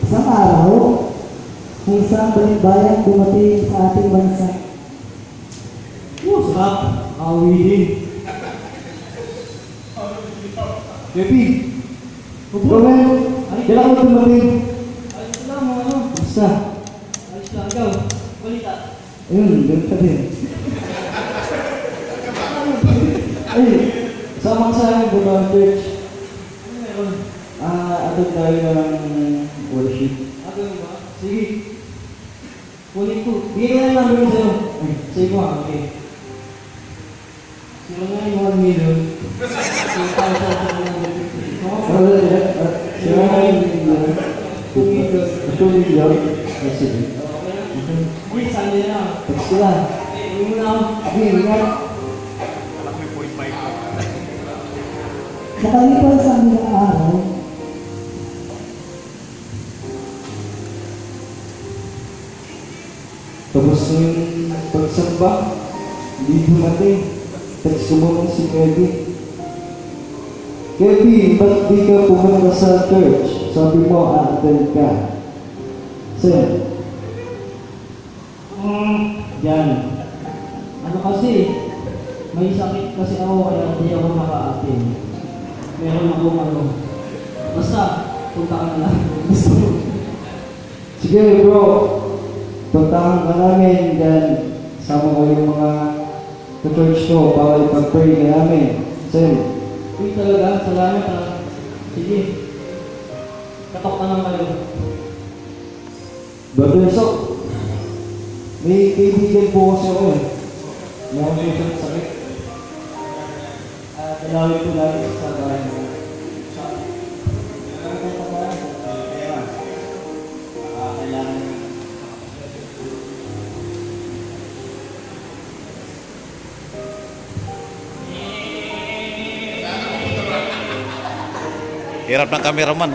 Isang araw, may isang balikbayan dumating sa ating bansa. Sarap. Awilin. Gabi. Gawin, kailan ko dumating? Ayos lang mo ano. Basta. Ayos lang. Ikaw. Balita. Ayun, doon ka din. Ay, sama sa akin Bukaw Church. Ano meron? Atod tayo ng worship. Ano ba? Sige. Kunin ko. Bigyan na namin sa'yo. Ay, sa'yo mo ah. Okay. 091 million. 2,000. Uy, saan nila na? Text ko lang. Uy mo na ako. Ingat. Nakalipas ang ilang araw, tapos yung pagsamba, hindi dumating. Text ko muna si Kevin. Kevin, ba't di ka pumunta sa church? Sabi mo, a-attend ka. Sir, Yan. Ano kasi, may sakit kasi ako kaya hindi ako naka-attend. Meron akong ano. Basta, punta ka na lang. Gusto mo. sige bro, puntahan ka namin dyan. Sama ko yung mga ka-church ko para ipag-pray ka namin. Sir, Uy talaga, salamat ah. Sige. Katok ka lang kayo. Brother Sok, may kaibigan po kasi ako eh. Meron ko siyang sakit. Dalawin ko lang sa bahay mo. Kailangan Hirap ng cameraman.